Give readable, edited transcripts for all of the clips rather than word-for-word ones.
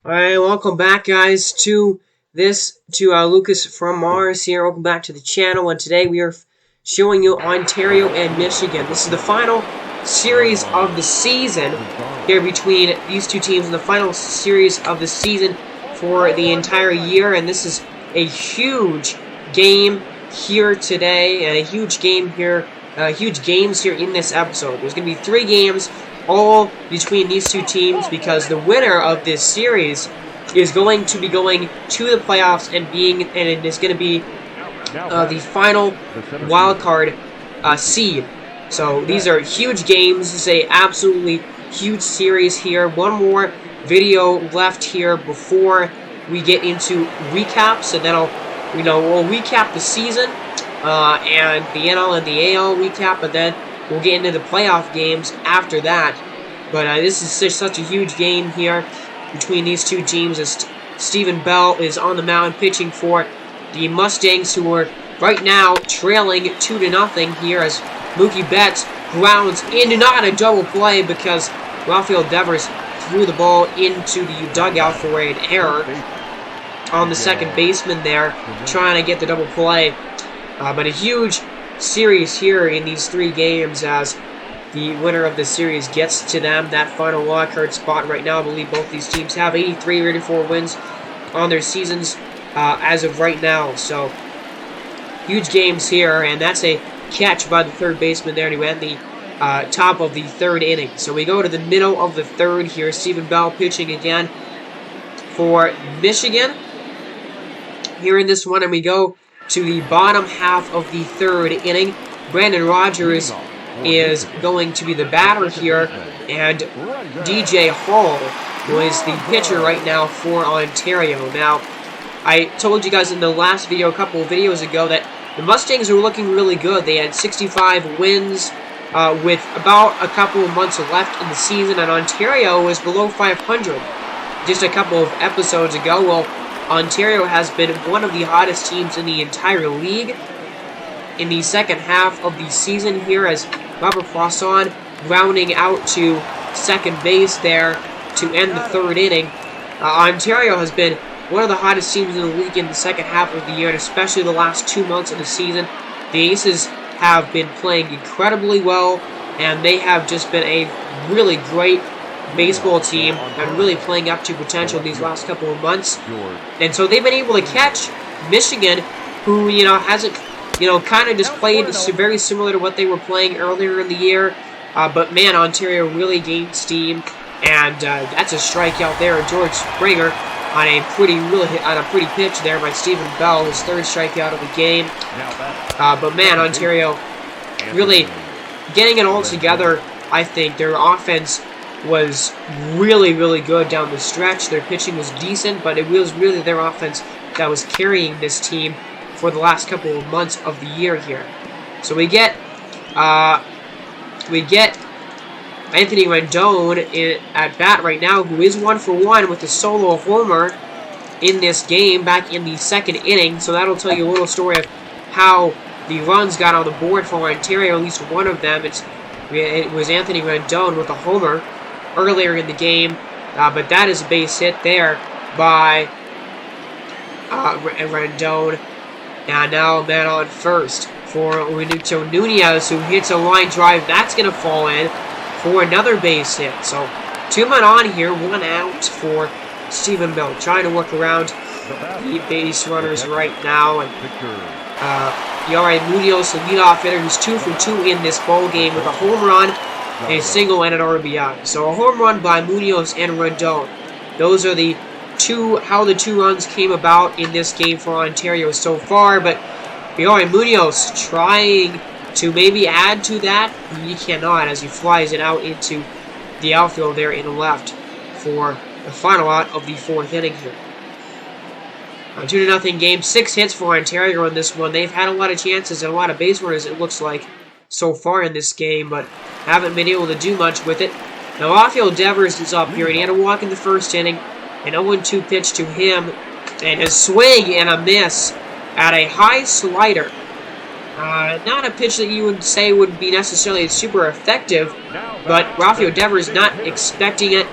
Alright, welcome back, guys, to Lucas from Mars here. Welcome back to the channel, and today we are showing you Ontario and Michigan. This is the final series of the season here between these two teams, in the final series of the season for the entire year, and this is a huge game here today, and a huge game here, huge games here in this episode. There's going to be 3 games all between these two teams, because the winner of this series is going to be going to the playoffs and it is going to be the final wild card seed. So these are huge games. This is a absolutely huge series here. One more video left here before we get into recaps, and then we'll recap the season and the NL and the AL recap, and then we'll get into the playoff games after that. But this is such a huge game here between these two teams, as Stephen Bell is on the mound pitching for the Mustangs, who are right now trailing 2-0 here, as Mookie Betts grounds into not a double play because Rafael Devers threw the ball into the dugout for an error on the second baseman there, trying to get the double play. But a huge series here in these 3 games, as the winner of the series gets to them that final wildcard spot. Right now, I believe both these teams have 83 or 84 wins on their seasons as of right now. So, huge games here, and that's a catch by the third baseman there to end the top of the 3rd inning. So we go to the middle of the 3rd here. Stephen Bell pitching again for Michigan here in this one, and we go to the bottom half of the 3rd inning. Brandon Rogers is going to be the batter here, and DJ Hall, who is the pitcher right now for Ontario. Now, I told you guys in the last video, a couple of videos ago, that the Mustangs are looking really good. They had 65 wins with about a couple of months left in the season, and Ontario is below 500 just a couple of episodes ago. Well, Ontario has been one of the hottest teams in the entire league in the second half of the season here, as Robert Poisson rounding out to second base there to end the 3rd inning. Ontario has been one of the hottest teams in the league in the second half of the year, and especially the last 2 months of the season. The Aces have been playing incredibly well, and they have just been a really great baseball team and really playing up to potential these last couple of months. And so they've been able to catch Michigan, who, hasn't kind of just played very similar to what they were playing earlier in the year. But man, Ontario really gained steam, and that's a strikeout there. George Springer on a pretty pitch there by Stephen Bell, his 3rd strikeout of the game. But man, Ontario really getting it all together. I think their offense was really, really good down the stretch. Their pitching was decent, but it was really their offense that was carrying this team for the last couple of months of the year here. So we get Anthony Rendon at bat right now, who is 1 for 1 with a solo homer in this game back in the 2nd inning. So that'll tell you a little story of how the runs got on the board for Ontario, at least one of them. It was Anthony Rendon with a homer earlier in the game, but that is a base hit there by Rendon. And now a man on first for Renato Nunez, who hits a line drive. That's going to fall in for another base hit. So 2 men on here, 1 out for Stephen Bell, trying to work around the base runners right now. And Munoz, the leadoff hitter, who's 2 for 2 in this ball game with a home run, a single, and an RBI. So a home run by Munoz and Rendon. Those are how the 2 runs came about in this game for Ontario so far. But Munoz trying to maybe add to that. He cannot, as he flies it out into the outfield there in the left for the final out of the 4th inning here. A 2-0 game, 6 hits for Ontario in this one. They've had a lot of chances and a lot of base runners, it looks like, so far in this game, but haven't been able to do much with it. Now, Rafael Devers is up here, and he had a walk in the 1st inning. An 0-2 pitch to him, and a swing and a miss at a high slider Not a pitch that you would say would be necessarily super effective, but Rafael Devers not expecting it,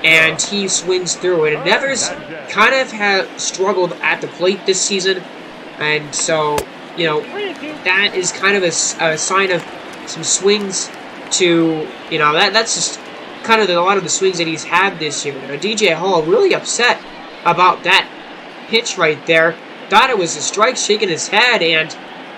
and he swings through it. And Devers kind of has struggled at the plate this season, and so, you know, that is kind of a sign of some swings to, you know, that's just kind of a lot of the swings that he's had this year. Now, DJ Hall really upset about that pitch right there. Thought it was a strike, shaking his head and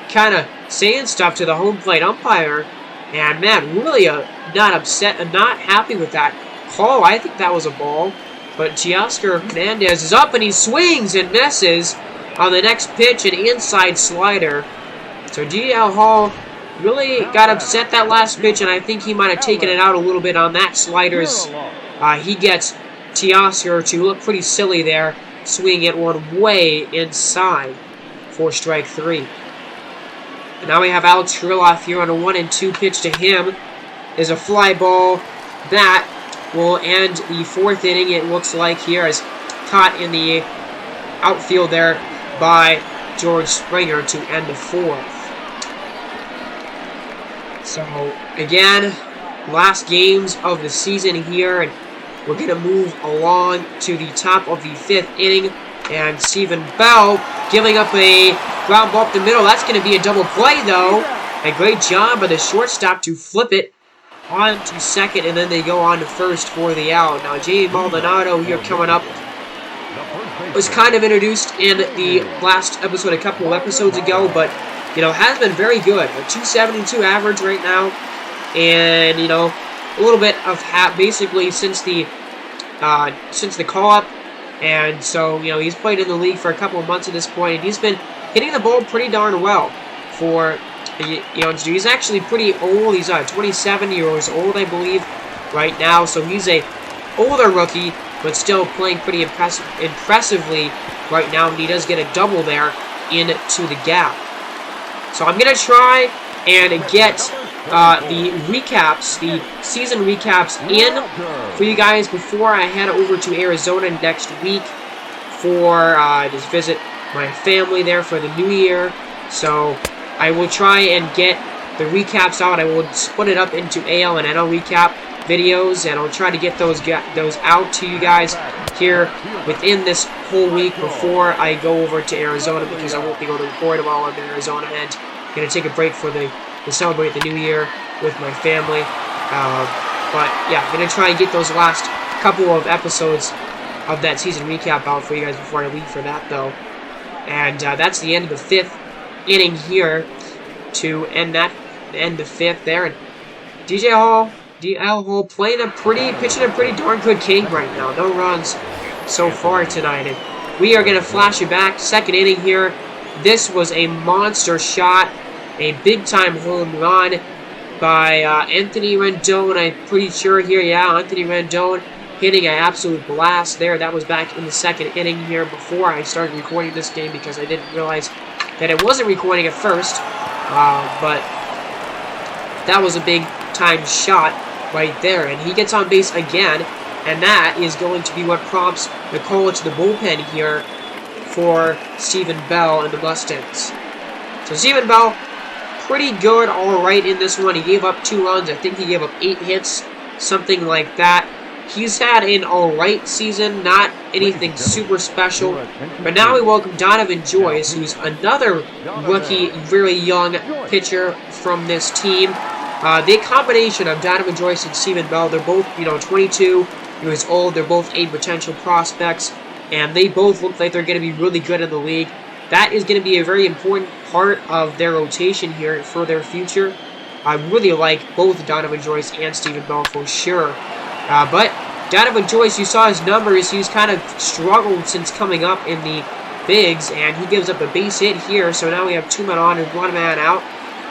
kind of saying stuff to the home plate umpire. And man, really not upset and not happy with that call. I think that was a ball. But Teoscar Hernandez is up and he swings and misses on the next pitch, an inside slider. So DJ Hall really got upset that last pitch, and I think he might have taken it out a little bit on that sliders. He gets Teoscar to look pretty silly there, swinging it one way inside for strike 3. And now we have Alex Kirilloff here on a 1-2 pitch to him. Is a fly ball. That will end the 4th inning, it looks like here, as caught in the outfield there by George Springer to end the 4th. So, again, last games of the season here, and we're going to move along to the top of the 5th inning, and Stephen Bell giving up a ground ball up the middle. That's going to be a double play, though. A great job by the shortstop to flip it on to second, and then they go on to first for the out. Now, Jamie Maldonado here coming up was kind of introduced in the last episode a couple of episodes ago, but, you know, has been very good. A 272 average right now, and, you know, a little bit of basically since the call-up, and so, you know, he's played in the league for a couple of months at this point, and he's been hitting the ball pretty darn well for, you know, he's actually pretty old. He's 27 years old, I believe, right now, so he's a older rookie, but still playing pretty impressively right now, and he does get a double there into the gap. So I'm going to try and get the recaps, the season recaps in for you guys before I head over to Arizona next week for just visit my family there for the new year. So I will try and get the recaps out. I will split it up into AL and NL recap videos, and I'll try to get those out to you guys here within this whole week before I go over to Arizona, because I won't be able to record while I'm in Arizona, and I'm going to take a break to celebrate the new year with my family. But yeah, I'm going to try and get those last couple of episodes of that season recap out for you guys before I leave for that, though. And that's the end of the 5th inning here to end the 5th there. And DL Hall pitching a pretty darn good game right now. No runs so far tonight. And we are going to flash it back. 2nd inning here. This was a monster shot. A big-time home run by Anthony Rendon. I'm pretty sure here, yeah, Anthony Rendon hitting an absolute blast there. That was back in the 2nd inning here before I started recording this game, because I didn't realize that it wasn't recording at first. But that was a big-time shot right there. And he gets on base again, and that is going to be what prompts the call to the bullpen here for Stephen Bell and the Mustangs. So Stephen Bell, pretty good, all right in this one. He gave up 2 runs. I think he gave up 8 hits, something like that. He's had an all right season, not anything super special. But now we welcome Donovan Joyce, who's another rookie, very young pitcher from this team. The combination of Donovan Joyce and Stephen Bell, they're both, 22 years old. They're both A potential prospects, and they both look like they're going to be really good in the league. That is going to be a very important part of their rotation here for their future. I really like both Donovan Joyce and Stephen Bell for sure. But Donovan Joyce, you saw his numbers. He's kind of struggled since coming up in the bigs, and he gives up a base hit here. So now we have 2 men on and 1 man out.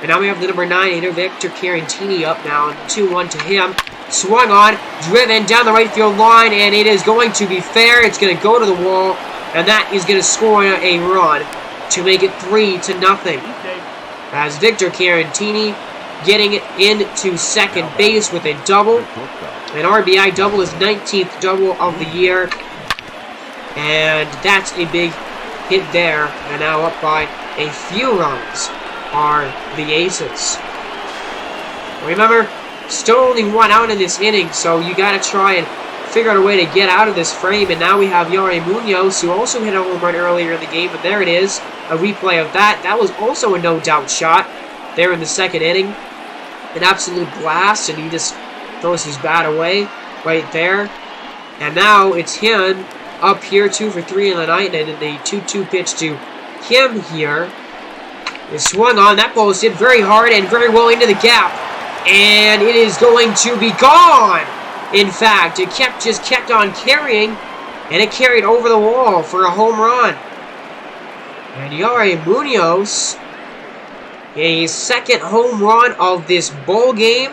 And now we have the number 9 hitter, Victor Carantini, up now. 2-1 to him. Swung on, driven down the right field line, and it is going to be fair. It's going to go to the wall, and that is going to score a run to make it 3-0. As Victor Carantini getting into second base with a double. An RBI double, his 19th double of the year. And that's a big hit there. And now up by a few runs are the Aces. Remember, still only 1 out in this inning, so you got to try and figure out a way to get out of this frame. And now we have Yari Munoz, who also hit a home run earlier in the game, but there it is, a replay of that. That was also a no-doubt shot there in the second inning. An absolute blast, and he just throws his bat away right there. And now it's him up here, 2 for 3 in the night, and the 2-2 pitch to him here is swung on. That ball is hit very hard and very well into the gap, and it is going to be gone. In fact, it just kept on carrying, and it carried over the wall for a home run. And Yari Munoz, a second home run of this ball game.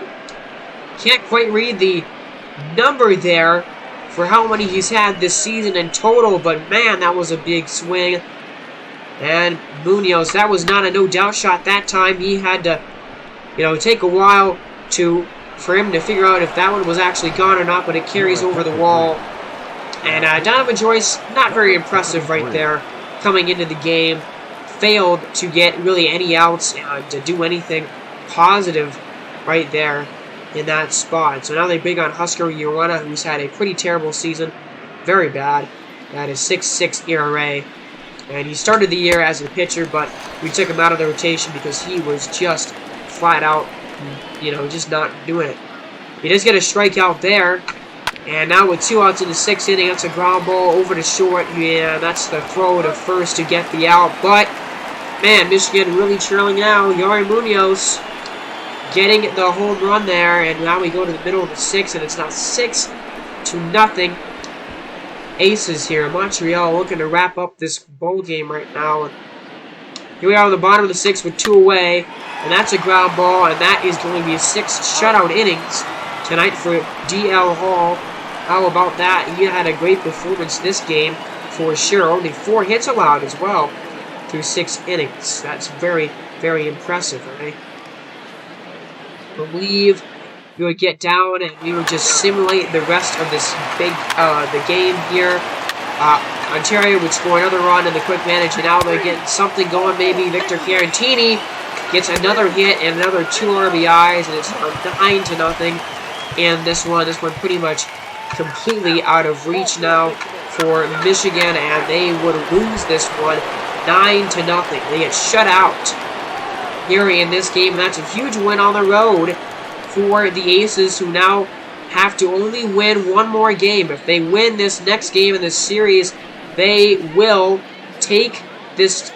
Can't quite read the number there for how many he's had this season in total, but man, that was a big swing. And Munoz, that was not a no-doubt shot that time. He had to, take a while for him to figure out if that one was actually gone or not, but it carries over the wall. And Donovan Joyce, not very impressive right there coming into the game. Failed to get really any outs and to do anything positive right there in that spot. So now they bring on Husker Urana, who's had a pretty terrible season. Very bad. That is 6.6 ERA. And he started the year as a pitcher, but we took him out of the rotation because he was just flat out, just not doing it. He does get a strikeout there. And now with 2 outs in the 6th inning, that's a ground ball over to short. Yeah, that's the throw to first to get the out. But, man, Michigan really trailing now. Yari Munoz getting the home run there. And now we go to the middle of the 6th, and it's now 6-0. Aces here. Montreal looking to wrap up this bowl game right now. Here we are on the bottom of the 6th with 2 away. And that's a ground ball, and that is going to be 6 shutout innings tonight for D.L. Hall. How about that? He had a great performance this game for sure. Only 4 hits allowed as well through 6 innings. That's very, very impressive, right? I believe we would get down and we would just simulate the rest of this the game here. Ontario would score another run in the quick manage, and now they're getting something going. Maybe Victor Chiarantini gets another hit and another 2 RBIs, and it's 9-0 in this one. This one pretty much completely out of reach now for Michigan, and they would lose this one 9-0. They get shut out here in this game, and that's a huge win on the road for the Aces, who now have to only win 1 more game. If they win this next game in this series, they will take this.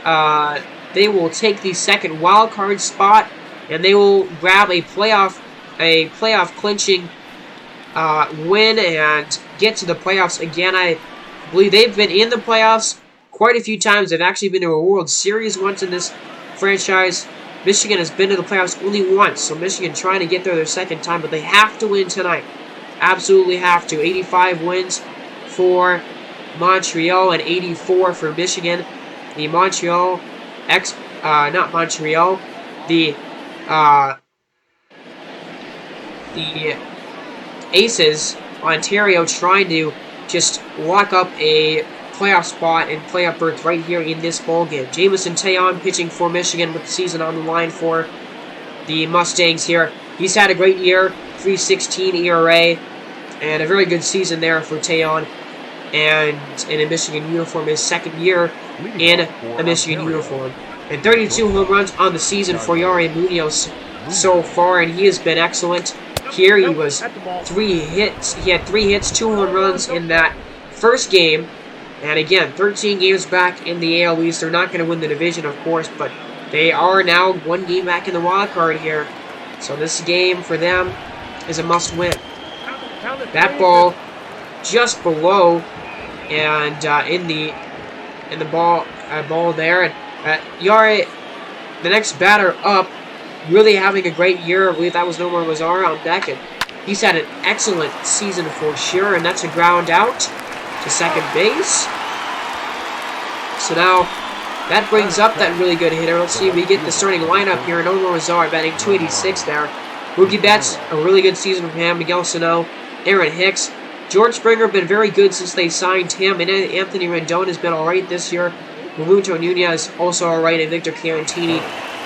They will take the second wild card spot, and they will grab a playoff clinching win and get to the playoffs again. I believe they've been in the playoffs quite a few times. They've actually been to a World Series once in this franchise. Michigan has been to the playoffs only once, so Michigan trying to get there their second time, but they have to win tonight. Absolutely have to. 85 wins for Montreal and 84 for Michigan. The the Aces, Ontario, trying to just lock up a playoff spot and playoff berth right here in this ball game. Jameson Taillon pitching for Michigan with the season on the line for the Mustangs here. He's had a great year, 3.16 ERA, and a very good season there for Taillon, and in a Michigan uniform, his second year in a Michigan uniform. And 32 home runs on the season for Yari Munoz so far, and he has been excellent. Here he was 3 hits. He had 3 hits, 2 home runs in that first game. And again, 13 games back in the AL East. They're not going to win the division, of course, but they are now 1 game back in the wild card here. So this game for them is a must-win. That ball just below, and in the ball there. And Yari, the next batter up, really having a great year. I believe that was Nomar Mazara on deck, and he's had an excellent season for sure. And that's a ground out to second base. So now that brings up that really good hitter. Let's see, we get the starting lineup here. Nomar Mazara batting 286 there. Mookie Betts, a really good season for him. Miguel Sano, Aaron Hicks. George Springer been very good since they signed him. And Anthony Rendon has been alright this year. Roberto Nunez also alright. And Victor Chiarantini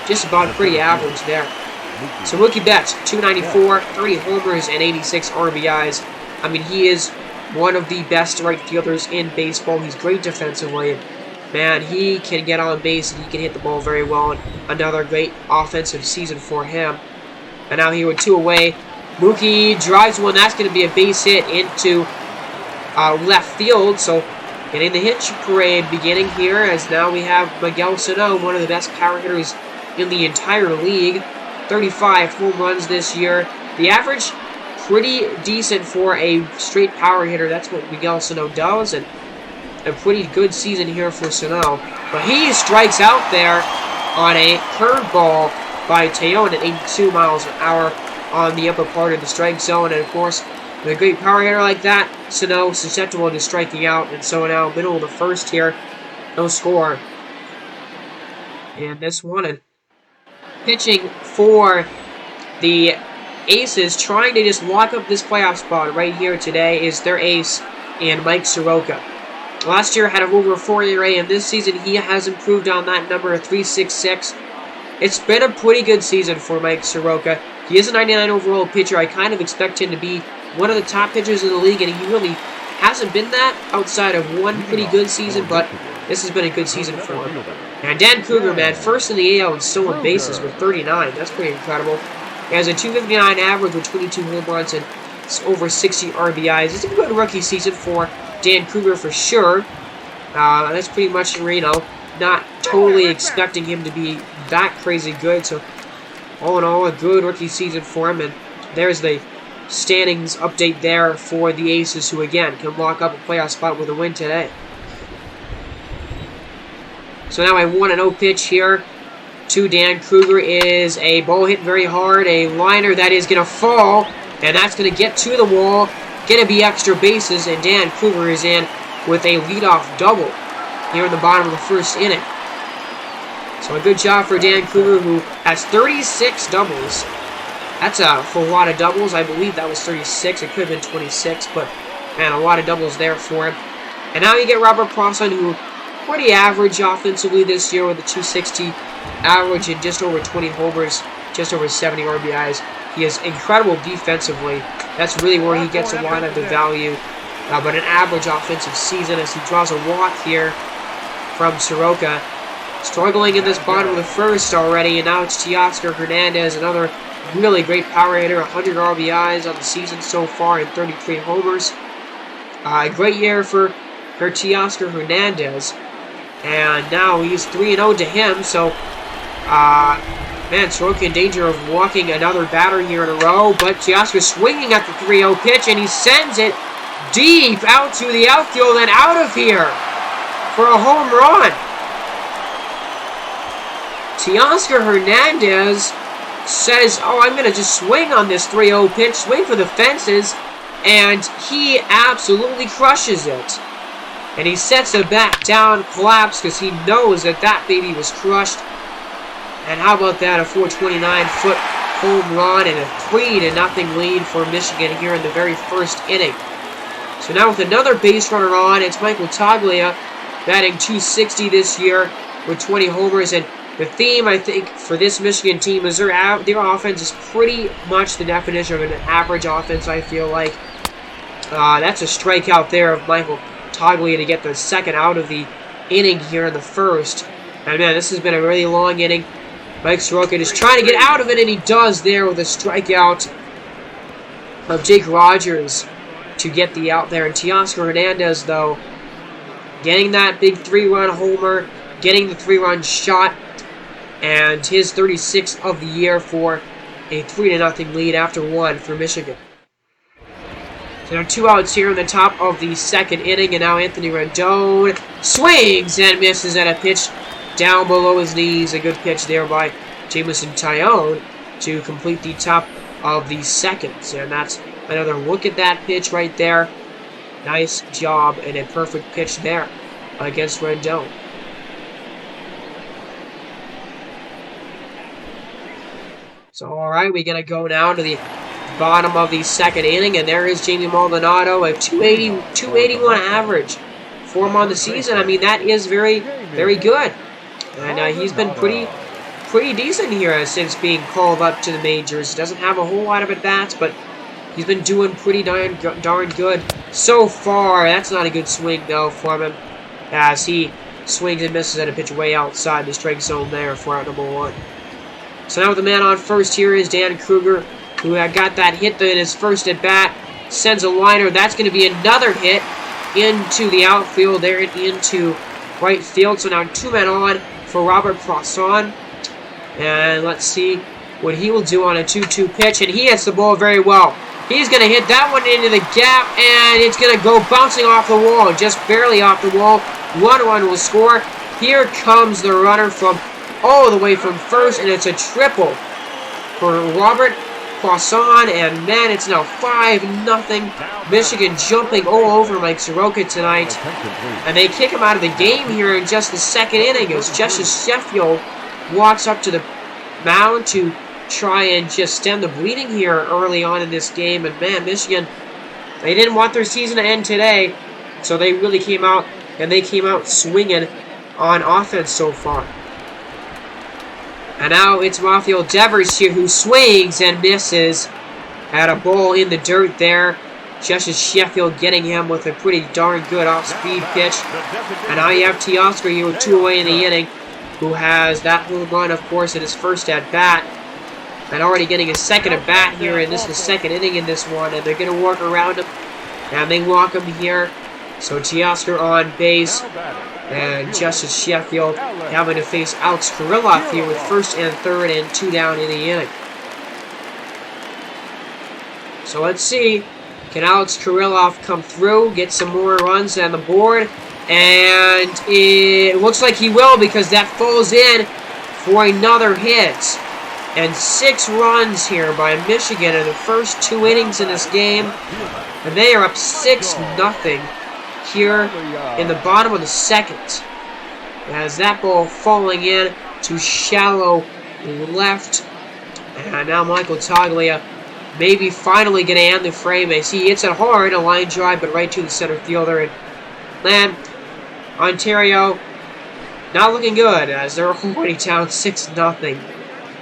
just about pretty average there. So Mookie Betts, 294, 30 homers, and 86 RBIs. I mean, he is one of the best right fielders in baseball. He's great defensively. Man, he can get on base and he can hit the ball very well. And another great offensive season for him. And now here with 2 away, Mookie drives one. That's going to be a base hit into left field. So getting the hit parade beginning here, as now we have Miguel Sano, one of the best power hitters in the entire league. 35 home runs this year. The average, pretty decent for a straight power hitter. That's what Miguel Sano does, and a pretty good season here for Sano. But he strikes out there on a curveball by Tejon at 82 miles an hour on the upper part of the strike zone. And of course, with a great power hitter like that, Sano susceptible to striking out. And so now, middle of the first here, no score. And this one, and pitching for the Aces, trying to just lock up this playoff spot right here today, is their ace, and Mike Soroka. Last year had an over 4 ERA, and this season he has improved on that number of 3.66. It's been a pretty good season for Mike Soroka. He is a 99 overall pitcher. I kind of expect him to be one of the top pitchers in the league, and he really hasn't been that outside of one pretty good season, but this has been a good season for him. And Dan Kruger, man, first in the AL in stolen bases with 39. That's pretty incredible. He has a 259 average with 22 home runs and over 60 RBIs. It's a good rookie season for Dan Kruger for sure. That's pretty much, not totally expecting him to be that crazy good. So, all in all, a good rookie season for him. And there's the standings update there for the Aces, who, again, can lock up a playoff spot with a win today. So now a 1-0 pitch here to Dan Kruger is a ball hit very hard, a liner that is going to fall, and that's going to get to the wall, going to be extra bases, and Dan Kruger is in with a leadoff double here in the bottom of the first inning. So a good job for Dan Kruger, who has 36 doubles. That's a full lot of doubles. I believe that was 36. It could have been 26, but man, a lot of doubles there for him. And now you get Robert Prosson, who pretty average offensively this year with a 260 average and just over 20 homers, just over 70 RBIs. He is incredible defensively. That's really where he gets a lot of the value. But an average offensive season as he draws a walk here from Soroka. Struggling in this bottom of the first already, and now it's Teoscar Hernandez, another really great power hitter, 100 RBIs on the season so far and 33 homers. A great year for Teoscar Hernandez. And now he's 3-0 to him, so, man, Soroka in danger of walking another batter here in a row, but Teoscar swinging at the 3-0 pitch, and he sends it deep out to the outfield and out of here for a home run. Teoscar Hernandez says, I'm going to just swing on this 3-0 pitch, swing for the fences, and he absolutely crushes it. And he sets the bat down, collapsed, because he knows that that baby was crushed. And how about that, a 429-foot home run and a 3-0 lead for Michigan here in the very first inning. So now with another base runner on, it's Michael Toglia, batting .260 this year with 20 homers. And the theme, I think, for this Michigan team is their offense is pretty much the definition of an average offense, I feel like. That's a strikeout there of Michael Toglia to get the second out of the inning here in the first. And man, this has been a really long inning. Mike Soroka is trying to get out of it, and he does there with a strikeout of Jake Rogers to get the out there. And Teoscar Hernandez, though, getting that big 3-run homer, getting the 3-run shot, and his 36th of the year for a 3-0 lead after one for Michigan. So there are 2 outs here in the top of the second inning, and now Anthony Rendon swings and misses at a pitch down below his knees. A good pitch there by Jameson Taillon to complete the top of the second. And that's another look at that pitch right there. Nice job and a perfect pitch there against Rendon. So, all right, we're going to go down to the bottom of the second inning, and there is Jamie Maldonado, a 281 average for him on the season. I mean, that is very, very good. And he's been pretty pretty decent here since being called up to the majors. He doesn't have a whole lot of at-bats, but he's been doing pretty darn good so far. That's not a good swing, though, from him, as he swings and misses at a pitch way outside the strike zone there for out number 1. So now with the man on first here is Dan Kruger, who had got that hit in his first at-bat. Sends a liner. That's going to be another hit into the outfield there and into right field. So now 2 men on for Robert Poisson. And let's see what he will do on a 2-2 pitch. And he hits the ball very well. He's going to hit that one into the gap, and it's going to go bouncing off the wall, just barely off the wall. 1 run will score. Here comes the runner from all the way from first, and it's a triple for Robert Poisson, and man, it's now 5-0. Michigan jumping all over Mike Soroka tonight, and they kick him out of the game here in just the second inning as Justice Sheffield walks up to the mound to try and just stem the bleeding here early on in this game. And man, Michigan, they didn't want their season to end today, so they really came out, and they came out swinging on offense so far. And now it's Rafael Devers here, who swings and misses at a ball in the dirt there. Justice Sheffield getting him with a pretty darn good off-speed pitch. And now you have Teoscar here with 2 away in the inning, who has that home run, of course, in his first at-bat. And already getting a second at-bat here, and this is the second inning in this one. And they're going to work around him, and they walk him here. So Teoscar on base, and Justice Sheffield having to face Alex Kirilloff here with first and third and 2 down in the inning. So let's see. Can Alex Kirilloff come through, get some more runs on the board? And it looks like he will, because that falls in for another hit. And 6 runs here by Michigan in the first 2 innings in this game. And they are up 6-0 here in the bottom of the second. As that ball falling in to shallow left. And now Michael Toglia maybe finally going to end the frame as he hits it hard, a line drive, but right to the center fielder. And man, Ontario not looking good as they're already down 6-0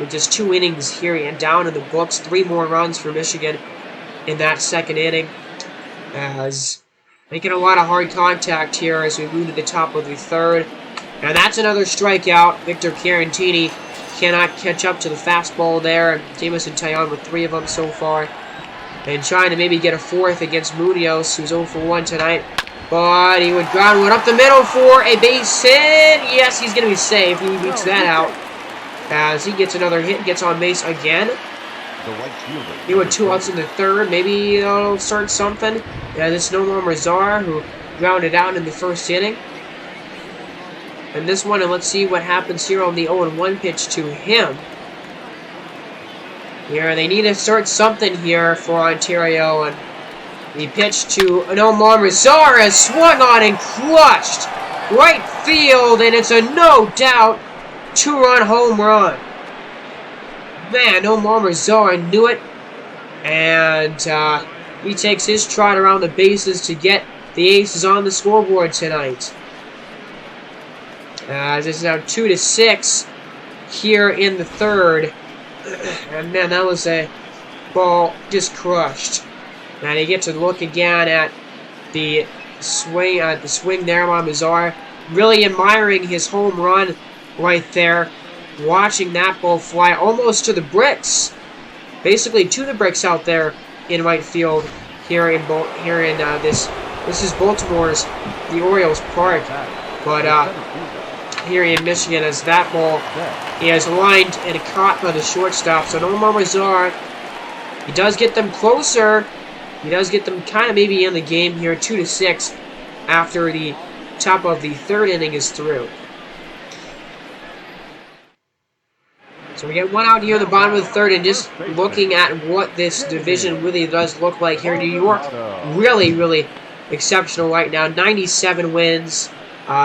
with just 2 innings here and down in the books. 3 more runs for Michigan in that second inning, as making a lot of hard contact here as we move to the top of the third. And that's another strikeout. Victor Carantini cannot catch up to the fastball there. Jamison Taillon with 3 of them so far. And trying to maybe get a 4th against Munoz, who's 0 for 1 tonight. But he would ground one up the middle for a base hit. Yes, he's going to be safe. He beats that out as he gets another hit, gets on base again. He went 2 outs in the third. Maybe he'll start something. Yeah, this is Nomar Mazar, who grounded out in the first inning. And this one, and let's see what happens here on the 0-1 pitch to him. Here, they need to start something here for Ontario, and the pitch to Nomar Mazar is swung on and crushed right field, and it's a no-doubt 2-run home run. Man, Nomar Mazar knew it, and he takes his trot around the bases to get the Aces on the scoreboard tonight. This is now 2-6 here in the third. And man, that was a ball just crushed. And he gets a look again at the swing there by Mazar. Really admiring his home run right there. Watching that ball fly almost to the bricks. Basically to the bricks out there in right field here in this is Baltimore's, the Orioles Park. But here in Michigan, as that ball is lined and caught by the shortstop. So Nomar Mazar, he does get them closer. He does get them kind of maybe in the game here, 2-6, after the top of the third inning is through. So we get 1 out here in the bottom of the third, and just looking at what this division really does look like here in New York, really, really exceptional right now. 97 wins.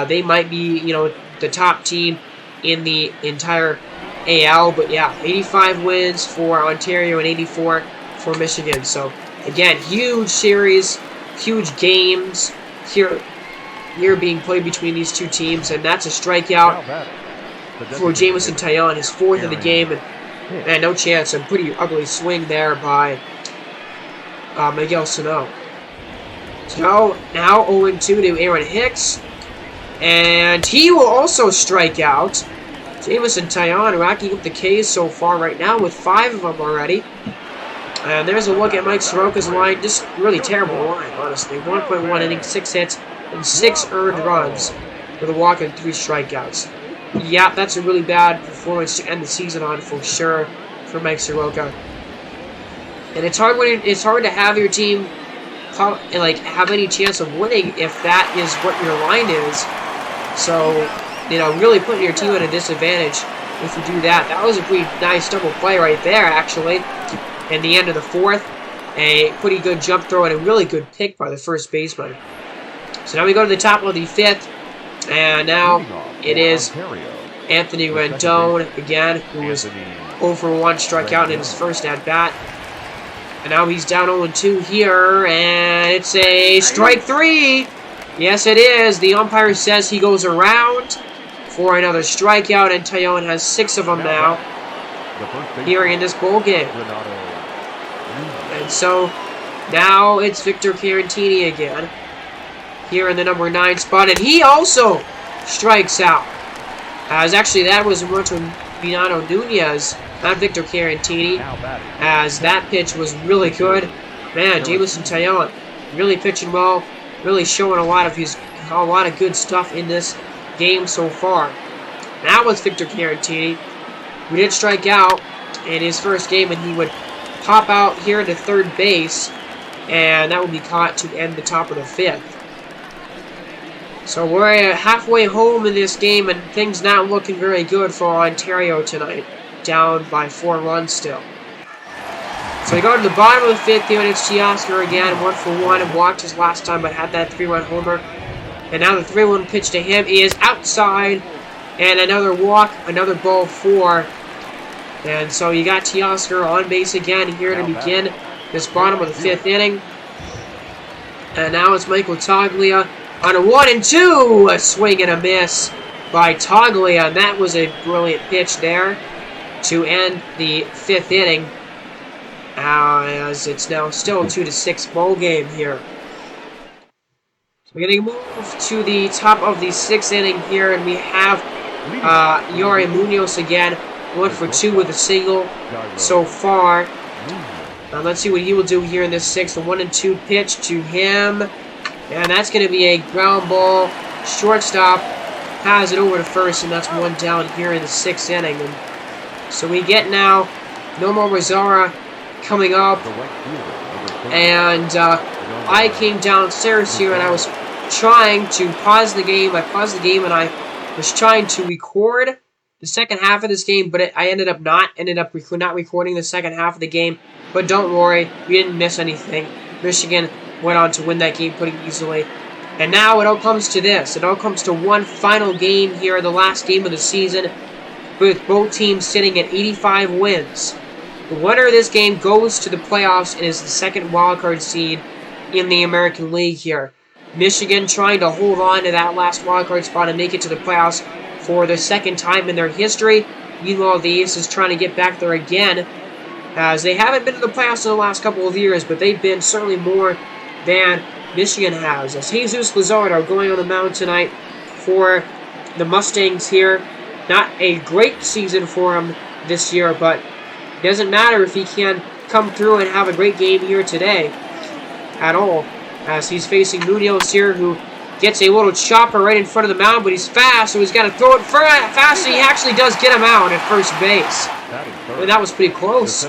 They might be, the top team in the entire AL, but yeah, 85 wins for Ontario and 84 for Michigan. So again, huge series, huge games here being played between these two teams, and that's a strikeout. for Jameson Taillon, his 4th of the game, and man, no chance. A pretty ugly swing there by Miguel Sano. So now 0-2 to Aaron Hicks, and he will also strike out. Jameson Taillon racking up the Ks so far right now with 5 of them already. And there's a look at Mike Soroka's line. Just really terrible line, honestly. 1.1 innings, 6 hits, and 6 earned runs with a walk and 3 strikeouts. Yeah, that's a really bad performance to end the season on for sure for Mike Soroka. And it's hard to have your team have any chance of winning if that is what your line is. So, you know, really putting your team at a disadvantage if you do that. That was a pretty nice double play right there, actually. In the end of the 4th, a pretty good jump throw and a really good pick by the first baseman. So now we go to the top of the 5th, and now it is Anthony Rendon again, who was 0 for 1 strikeout in his first at-bat. And now he's down 0-2 here, and it's a strike 3. Yes, it is. The umpire says he goes around for another strikeout, and Taillon has 6 of them now here in this bowl game. And so now it's Victor Caratini again here in the number 9 spot, and he also strikes out. As actually that was Milano Nunez, not Victor Caratini, as that pitch was really good. Man, Jameson Taillon really pitching well, really showing a lot of good stuff in this game so far. Now it's Victor Caratini, who did strike out in his first game, and he would pop out here to third base, and that will be caught to end the top of the 5th. So we're halfway home in this game, and things not looking very good for Ontario tonight. Down by 4 runs still. So we go to the bottom of the 5th here, and it's Teoscar again, 1 for 1, and walked his last time, but had that 3-run homer. And now the 3-1 pitch to him is outside, and another walk, another ball 4. And so you got Teoscar on base again here to begin this bottom of the 5th inning. And now it's Michael Toglia on a 1-2, a swing and a miss by Toglia, and that was a brilliant pitch there to end the 5th inning, as it's now still a 2-6 ball game here. So we're going to move to the top of the 6th inning here, and we have Yori Munoz again, 1 for 2 with a single so far. Let's see what he will do here in this 6th. A 1-2 pitch to him, and that's going to be a ground ball. Shortstop has it over to first, and that's 1 down here in the 6th inning. And so we get now Nomar Mazara coming up, and I came downstairs here, and I was trying to pause the game. I paused the game, and I was trying to record the second half of this game, but I ended up not recording the second half of the game. But don't worry, we didn't miss anything. Michigan went on to win that game pretty easily. And now it all comes to this. It all comes to one final game here, the last game of the season, with both teams sitting at 85 wins. The winner of this game goes to the playoffs and is the second wildcard seed in the American League here. Michigan trying to hold on to that last wildcard spot and make it to the playoffs for the second time in their history. Meanwhile, the Aces trying to get back there again, as they haven't been to the playoffs in the last couple of years, but they've been certainly more than Michigan has. As Jesus Luzardo going on the mound tonight for the Mustangs here. Not a great season for him this year, but it doesn't matter if he can come through and have a great game here today at all, as he's facing Munoz here, who gets a little chopper right in front of the mound, but he's fast, so he's got to throw it fast, and he actually does get him out at first base. And that was pretty close.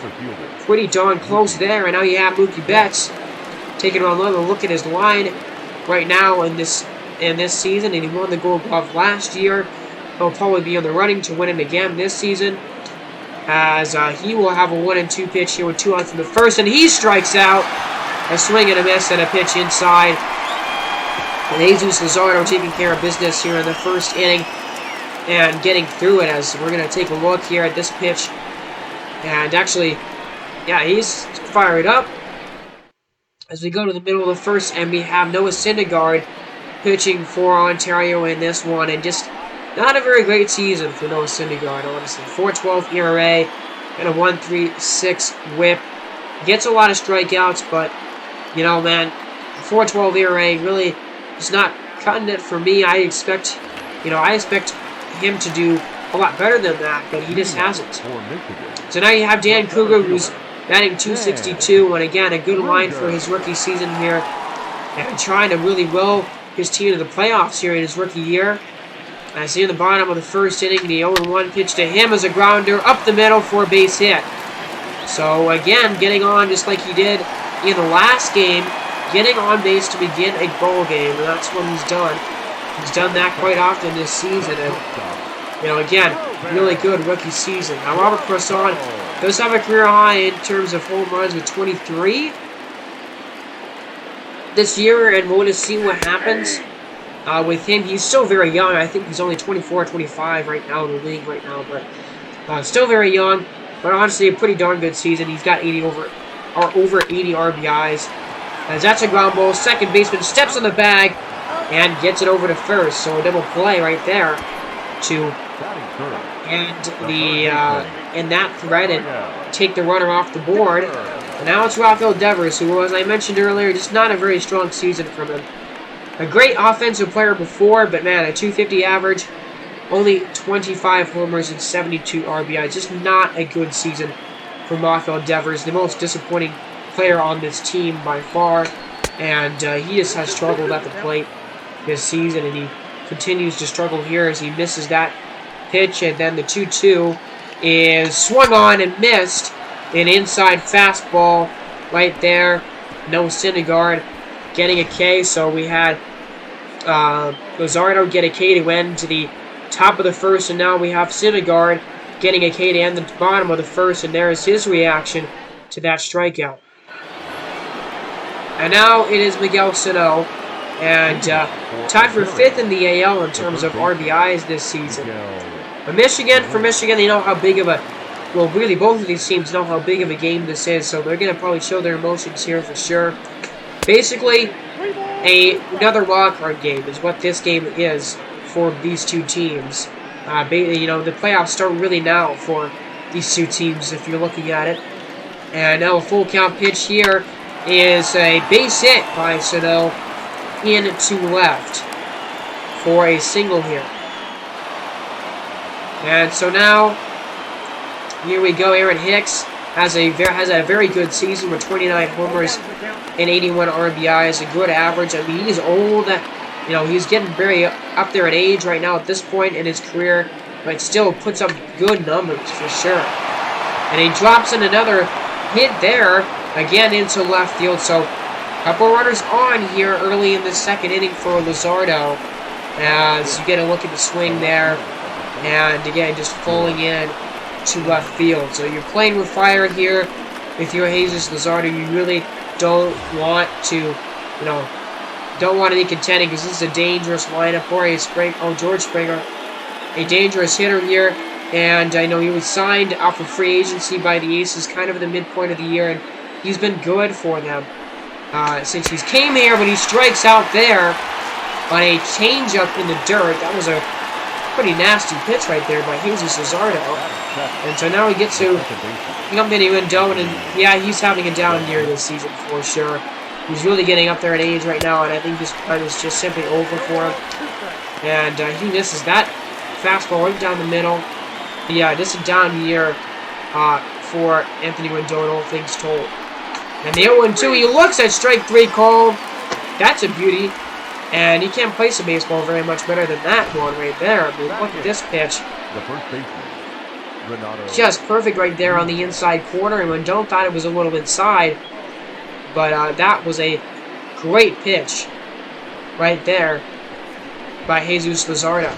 Pretty darn close there, and now you have Mookie Betts taking another look at his line right now in this season, and he won the Gold Glove last year. He'll probably be in the running to win it again this season, as he will have a 1-2 pitch here with 2 outs in the first, and he strikes out. A swing and a miss and a pitch inside. And Jesus Luzardo taking care of business here in the first inning and getting through it, as we're going to take a look here at this pitch. And actually, yeah, he's fired up. As we go to the middle of the first, and we have Noah Syndergaard pitching for Ontario in this one, and just Not a very great season for Noah Syndergaard, honestly. 4.12 ERA and a 1.36 WHIP. Gets a lot of strikeouts, but, you know, man, 4.12 ERA really is not cutting it for me. I expect him to do a lot better than that, but he just hasn't. So now you have Dan Kruger, who's batting .262, and again, a good line for his rookie season here, and trying to really will his team to the playoffs here in his rookie year. I see in the bottom of the first inning, the 0-1 pitch to him as a grounder up the middle for a base hit. So again, getting on just like he did in the last game, getting on base to begin a ball game, and that's what he's done. He's done that quite often this season, and, you know, again, really good rookie season. Now, Robert Croissant does have a career high in terms of home runs with 23 this year, and we'll just see what happens with him. He's still very young. I think he's only 24, 25 right now in the league right now, but still very young. But honestly, a pretty darn good season. He's got over 80 RBIs. As that's a ground ball, second baseman steps on the bag and gets it over to first. So a double play right there to end that threat and take the runner off the board. And now it's Rafael Devers, who, as I mentioned earlier, just not a very strong season from him. A great offensive player before, but man, a .250 average, only 25 homers and 72 RBIs. Just not a good season from Rafael Devers, the most disappointing player on this team by far. And he just has struggled at the plate this season, and he continues to struggle here as he misses that pitch. And then the 2-2 is swung on and missed. An inside fastball right there. Noah Syndergaard getting a K. So we had Luzardo get a K to end to the top of the first, and now we have Syndergaard getting a K to end the bottom of the first, and there is his reaction to that strikeout. And now it is Miguel Sano, and tied for 5th in the AL in terms of RBIs this season. But for Michigan, they know how big of a, well, really both of these teams know how big of a game this is, so they're going to probably show their emotions here for sure. Basically, another wildcard game is what this game is for these two teams. You know, the playoffs start really now for these two teams if you're looking at it. And now a full count pitch here is a base hit by Sano in to left for a single here. And so now, here we go. Aaron Hicks has a very good season with 29 homers and 81 RBIs, a good average. I mean, he's old. You know, he's getting very up there in age right now at this point in his career, but still puts up good numbers for sure. And he drops in another hit there, again into left field. So a couple runners on here early in the second inning for Luzardo, as you get a look at the swing there, and again just falling in to left field. So you're playing with fire here with your Jesus Luzardo. You really don't want to, you know, don't want any contending, because this is a dangerous lineup for George Springer, a dangerous hitter here. And I know he was signed off of free agency by the Aces kind of at the midpoint of the year, and he's been good for them since he's came here, but he strikes out there on a changeup in the dirt. That was a pretty nasty pitch right there by Jesus Luzardo. And so now he gets to come in Rendon, and yeah, he's having a down year this season for sure. He's really getting up there in age right now, and I think this time is just simply over for him. And he misses that fastball right down the middle. But yeah, just a down year for Anthony Rendon, all things told. And the 0-2, he looks at strike 3 call. That's a beauty. And he can't place a baseball very much better than that one right there. I mean, look at this pitch. Just perfect right there on the inside corner. And Rendon thought it was a little inside. But that was a great pitch right there by Jesus Luzardo.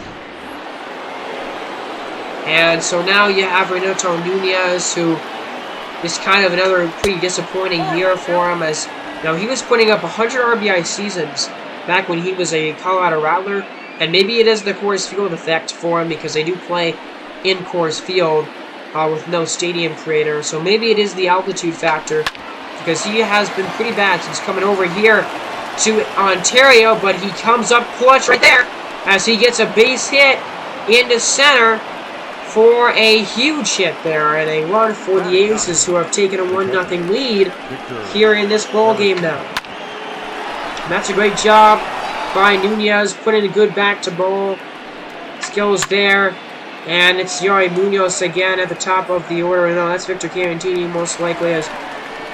And so now you have Renato Nunez, who is kind of another pretty disappointing year for him, as you know, he was putting up 100 RBI seasons back when he was a Colorado Rattler, and maybe it is the Coors Field effect for him, because they do play in Coors Field with no stadium creator, so maybe it is the altitude factor, because he has been pretty bad since coming over here to Ontario, but he comes up clutch right there as he gets a base hit into center for a huge hit there, and a run for the Aces, who have taken a 1-0 lead here in this ball game now. And that's a great job by Nunez, putting a good back-to-ball skills there. And it's Yari Munoz again at the top of the order. No, that's Victor Cantini most likely, as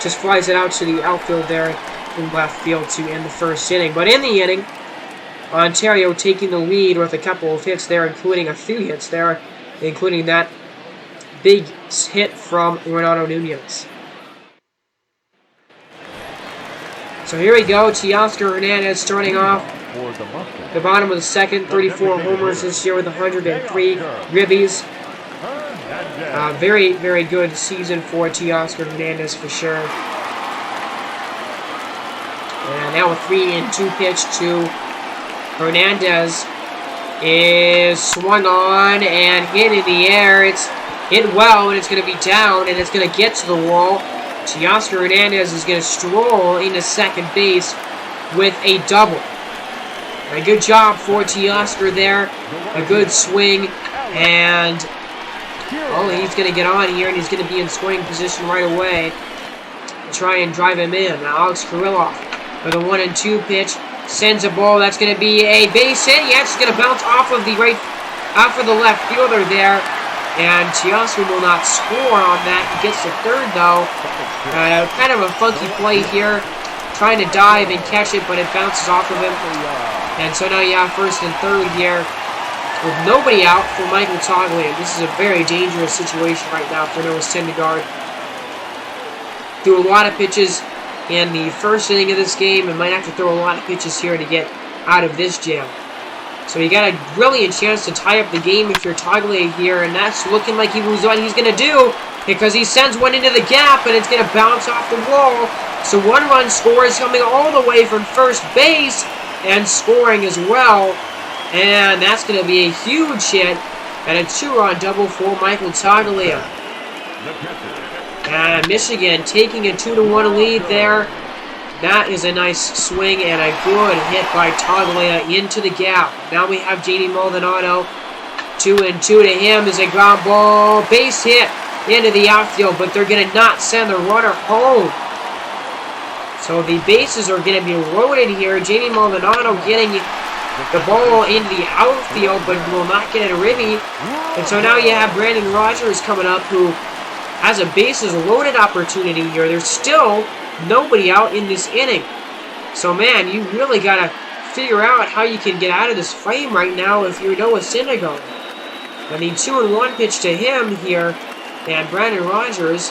just flies it out to the outfield there in left field to end the first inning. But in the inning, Ontario taking the lead with a couple of hits there, including a few hits there, including that big hit from Renato Nunez. So here we go, Teoscar Hernandez starting off the bottom of the second, 34 homers this year with 103 ribbies. Very, very good season for Teoscar Hernandez for sure. And now a 3-2 pitch to Hernandez is swung on and hit in the air. It's hit well, and it's going to be down, and it's going to get to the wall. Teoscar Hernandez is going to stroll into second base with a double. A good job for Teoscar there. A good swing, and he's going to get on here, and he's going to be in scoring position right away to try and drive him in. Now Alex Kirilloff with a 1-2 pitch sends a ball. That's going to be a base hit. Yeah, it's going to bounce off of the left fielder there, and Teoscar will not score on that. He gets to third though. Kind of a funky play here, trying to dive and catch it, but it bounces off of him. And so now you have first and third here with nobody out for Michael Toglia. This is a very dangerous situation right now for Noah Syndergaard. Threw a lot of pitches in the first inning of this game, and might have to throw a lot of pitches here to get out of this jam. So you got a brilliant chance to tie up the game if you're Toglia here, and that's looking like what he's going to do, because he sends one into the gap, and it's going to bounce off the wall. So one run score is coming all the way from first base, and scoring as well, and that's going to be a huge hit, and a 2-run double for Michael Toglia. And Michigan taking a 2-1 lead there. That is a nice swing and a good hit by Toglia into the gap. Now we have J.D. Maldonado. 2-2 to him is a ground ball. Base hit into the outfield, but they're going to not send the runner home. So the bases are going to be loaded here. J.D. Maldonado getting the ball into the outfield, but will not get a ribby. And so now you have Brandon Rogers coming up, who has a bases loaded opportunity here. There's still nobody out in this inning. So man, you really got to figure out how you can get out of this frame right now if you're Noah Syndergaard. I mean, 2-1 pitch to him here, and Brandon Rogers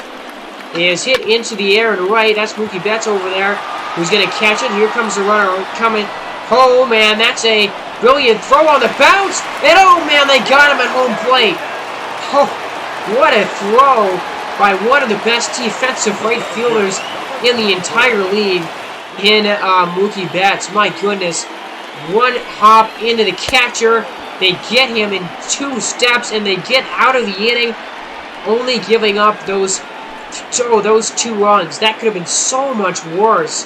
is hit into the air and right. That's Mookie Betts over there, who's going to catch it. Here comes the runner coming home, and that's a brilliant throw on the bounce. And oh man, they got him at home plate. Oh, what a throw by one of the best defensive right fielders in the entire league in Mookie Betts. My goodness. One hop into the catcher. They get him in 2 steps, and they get out of the inning, only giving up those 2 runs. That could have been so much worse.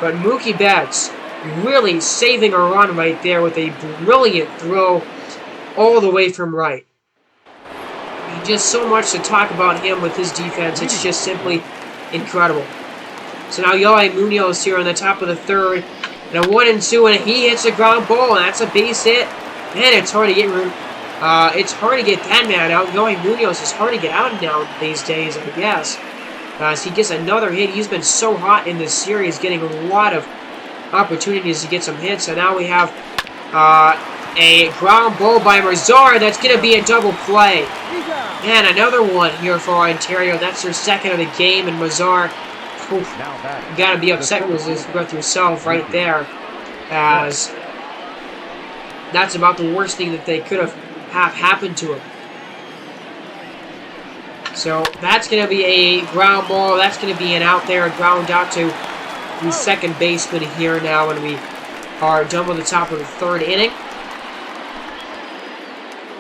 But Mookie Betts really saving a run right there with a brilliant throw all the way from right. Just so much to talk about him with his defense. It's just simply incredible. So now Yari Munoz here on the top of the third. And a 1-2, and he hits a ground ball, and that's a base hit. Man, it's hard to get that man out. Yari Munoz is hard to get out now these days, I guess. As he gets another hit. He's been so hot in this series, getting a lot of opportunities to get some hits. So now we have a ground ball by Mazar. That's going to be a double play. And another one here for Ontario. That's their second of the game, and Mazar, you got to be upset with yourself right there, as that's about the worst thing that they could have happened to him. So that's going to be a ground ball. That's going to be an out there, a ground out to the second baseman here now, and we are done with the top of the third inning.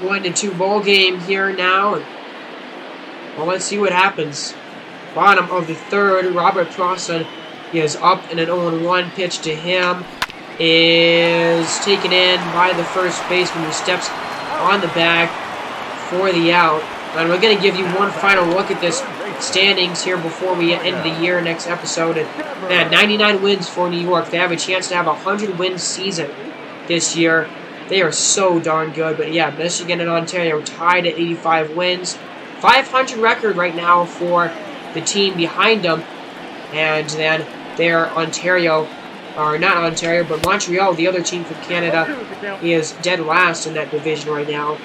1-2 ball game here now. And, well, let's see what happens. Bottom of the third, Robert Prosson is up, and an 0-1 pitch to him is taken in by the first baseman, who steps on the bag for the out. And we're going to give you one final look at this standings here before we end the year next episode. And man, 99 wins for New York. They have a chance to have a 100-win season this year. They are so darn good. But yeah, Michigan and Ontario tied at 85 wins. 500 record right now for the team behind them. And then they're Ontario, or not Ontario, but Montreal, the other team from Canada, is dead last in that division right now.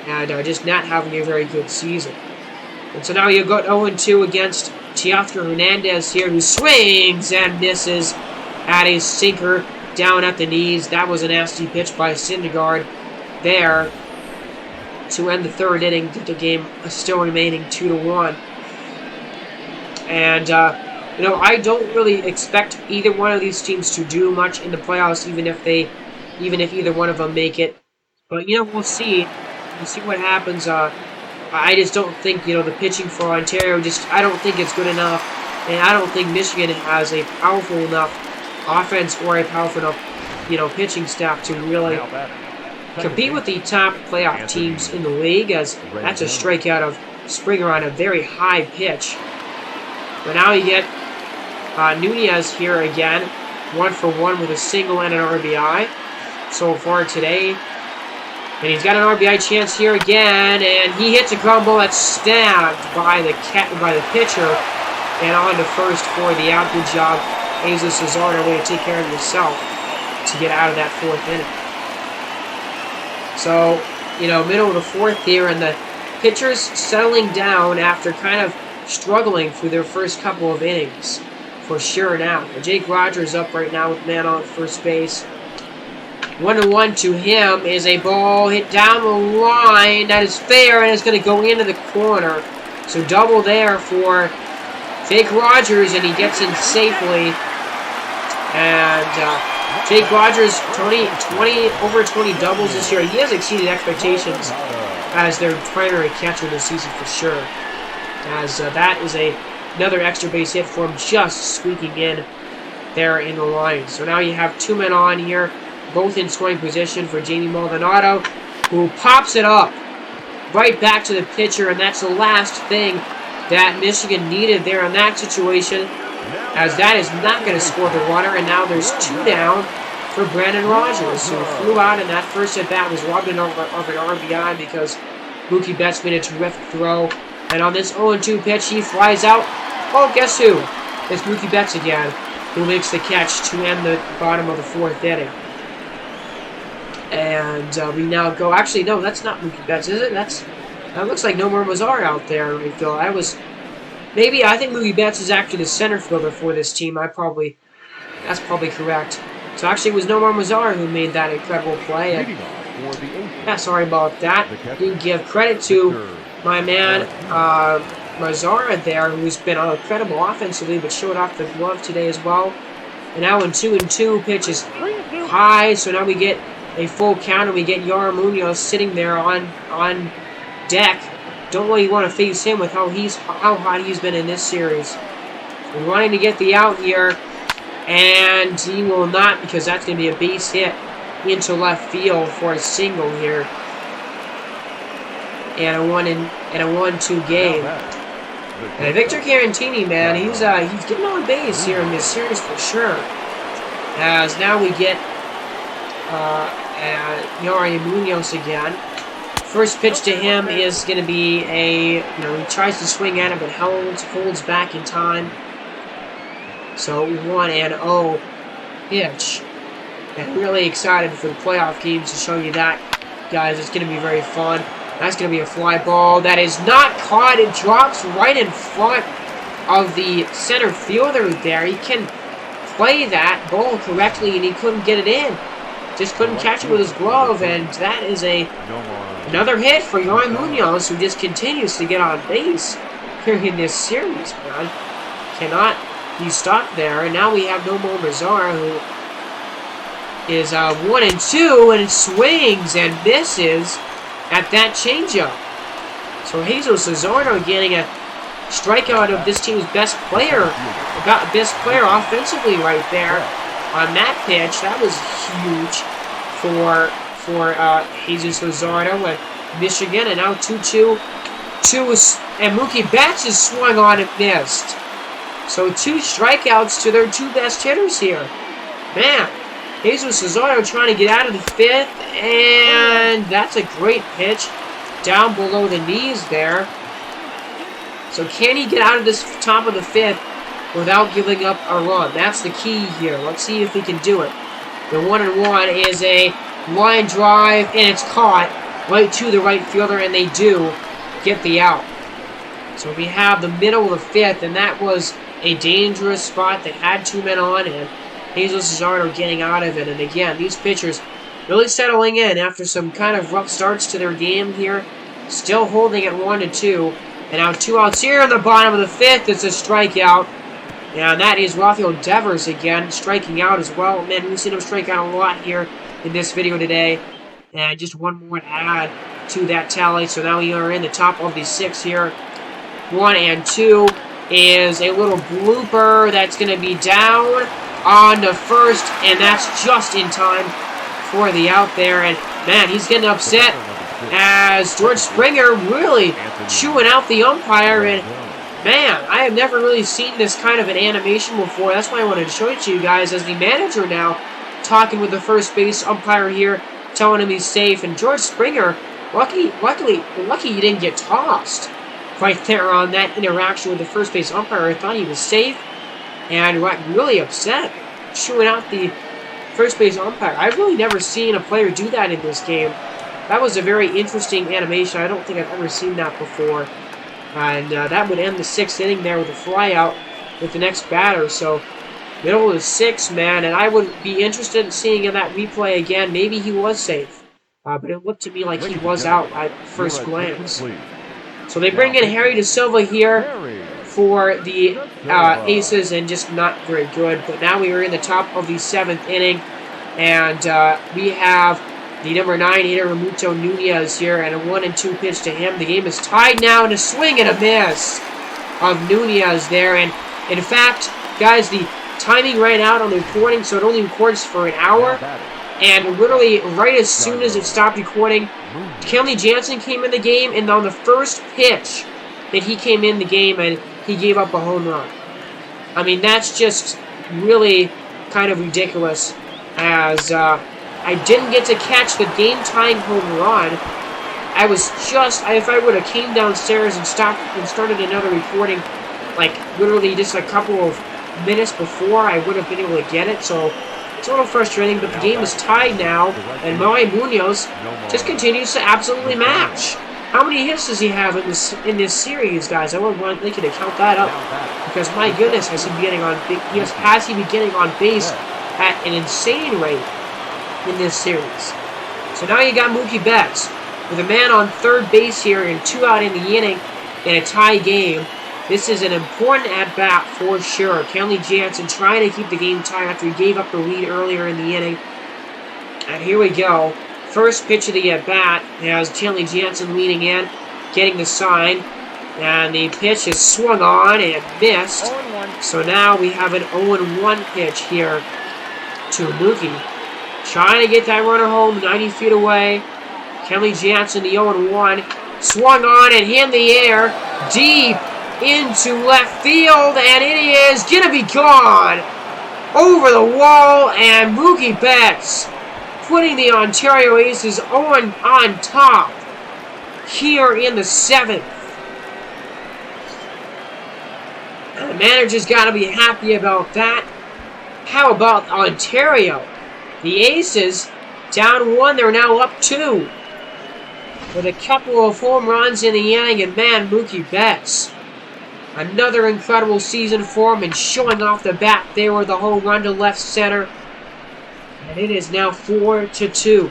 And just not having a very good season. And so now you go 0-2 against Teoscar Hernandez here, who swings and misses at a sinker down at the knees. That was a nasty pitch by Syndergaard there to end the third inning. The game still remaining 2-1. And you know, I don't really expect either one of these teams to do much in the playoffs, even if either one of them make it. But you know, we'll see. We'll see what happens. I just don't think, you know, the pitching for Ontario, I don't think it's good enough. And I don't think Michigan has a powerful enough offense or a powerful enough, you know, pitching staff to really compete with the top playoff teams in the league, as that's a strikeout of Springer on a very high pitch. But now you get Nunez here again, 1-for-1 with a single and an RBI so far today. And he's got an RBI chance here again, and he hits a ground ball that's stabbed by the pitcher, and on to first for the out. Good job, Jesus Cesaro, way to take care of yourself to get out of that fourth inning. So, you know, middle of the fourth here, and the pitchers settling down after kind of struggling through their first couple of innings, for sure now. Jake Rogers up right now with man on first base. 1-1 to him is a ball hit down the line. That is fair, and it's going to go into the corner. So double there for Jake Rogers, and he gets in safely. And Jake Rogers, over 20 doubles this year. He has exceeded expectations as their primary catcher this season for sure. As that is another extra base hit for him, just squeaking in there in the line. So now you have two men on here, both in scoring position for Jamie Maldonado, who pops it up right back to the pitcher, and that's the last thing that Michigan needed there in that situation, as that is not going to score the runner, and now there's two down for Brandon Rogers, who flew out in that first at-bat, was robbed of an RBI because Mookie Betts made a terrific throw, and on this 0-2 pitch, he flies out. Oh, guess who? It's Mookie Betts again, who makes the catch to end the bottom of the fourth inning. And we now go. Actually, no, that's not Mookie Betts, is it? That looks like Nomar Mazar out there in right field. I think Mookie Betts is actually the center fielder for this team. That's probably correct. So actually, it was Nomar Mazar who made that incredible play. And, yeah, sorry about that. Didn't give credit to my man Mazara there, who's been incredible offensively, but showed off the glove today as well. And now in 2-2, pitch is high. So now we get a full count, and we get Yara Munoz sitting there on deck. Don't really want to face him with how hot he's been in this series. We're wanting to get the out here, and he will not, because that's going to be a base hit into left field for a single here, and a 1-2 game. And Victor Carantini, man, he's getting on base here in this series for sure. As now we get Yara Munoz again. First pitch to him is going to be he tries to swing at it, but holds back in time. So 1-0 pitch. And really excited for the playoff games to show you that, guys. It's going to be very fun. That's going to be a fly ball that is not caught. It drops right in front of the center fielder there. He can play that ball correctly, and he couldn't get it in. Just couldn't catch it with his glove, and that is another hit for Yara Munoz, who just continues to get on base here in this series, man. Cannot be stopped there, and now we have Nomar Mazar, who is 1-2, and it swings and misses at that changeup. So Jesus Cesaro getting a strikeout of this team's best player offensively right there on that pitch. That was huge for Jesus Luzardo and Michigan. And now 2-2. And Mookie Betts is swung on and missed. So 2 strikeouts to their 2 best hitters here. Man, Jesus Luzardo trying to get out of the 5th. And that's a great pitch down below the knees there. So can he get out of this top of the 5th without giving up a run? That's the key here. Let's see if he can do it. The 1-1 is a line drive, and it's caught right to the right fielder, and they do get the out. So we have the middle of the 5th, and that was a dangerous spot. They had 2 men on, and Jesus Luzardo getting out of it. And again, these pitchers really settling in after some kind of rough starts to their game here. Still holding at 1-2. And now 2 outs here in the bottom of the 5th. It's a strikeout. And that is Rafael Devers again, striking out as well. Man, we've seen him strike out a lot here in this video today. And just one more to add to that tally. So now we are in the top of the 6 here. 1-2 is a little blooper that's going to be down on the first. And that's just in time for the out there. And man, he's getting upset as George Springer really chewing out the umpire. And man, I have never really seen this kind of an animation before. That's why I wanted to show it to you guys as the manager now talking with the first base umpire here, telling him he's safe. And George Springer, lucky he didn't get tossed right there on that interaction with the first base umpire. I thought he was safe and really upset, chewing out the first base umpire. I've really never seen a player do that in this game. That was a very interesting animation. I don't think I've ever seen that before. And that would end the 6th inning there with a flyout with the next batter. So, middle of the 6th, man. And I would be interested in seeing in that replay again. Maybe he was safe. But it looked to me like he was out at first glance. So they bring in Harry De Silva here for the Aces, and just not very good. But now we are in the top of the 7th inning. And we have the number 9 hitter, Ramuto Nunez here, and a 1-2 pitch to him. The game is tied now, and a swing and a miss of Nunez there. And in fact, guys, the timing ran out on the recording, so it only records for an hour. And literally, right as soon as it stopped recording, Kenley Jansen came in the game, and on the first pitch that he came in the game, and he gave up a home run. I mean, that's just really kind of ridiculous, as I didn't get to catch the game-tying home run. I was just, if I would have came downstairs and stopped and started another recording, like literally just a couple of minutes before, I would have been able to get it. So it's a little frustrating, but the game is tied now, and Moy Munoz just continues to absolutely match. How many hits does he have in this series, guys? I would like you to count that up, because my goodness, has he been getting on base at an insane rate in this series. So now you got Mookie Betts with a man on third base here and 2 out in the inning in a tie game. This is an important at-bat for sure. Kenley Jansen trying to keep the game tied after he gave up the lead earlier in the inning. And here we go. First pitch of the at-bat has Kenley Jansen leaning in, getting the sign. And the pitch is swung on and missed. So now we have an 0-1 pitch here to Mookie. Trying to get that runner home 90 feet away. Kenley Jansen, the 0-1. Swung on and hit in the air. Deep into left field. And it is going to be gone. Over the wall. And Mookie Betts putting the Ontario Aces on top here in the 7th. And the manager's got to be happy about that. How about Ontario? The Aces, down 1, they're now up 2. With a couple of home runs in the inning, and man, Mookie Betts. Another incredible season for him, and showing off the bat there with a home run to left center. And it is now 4-2.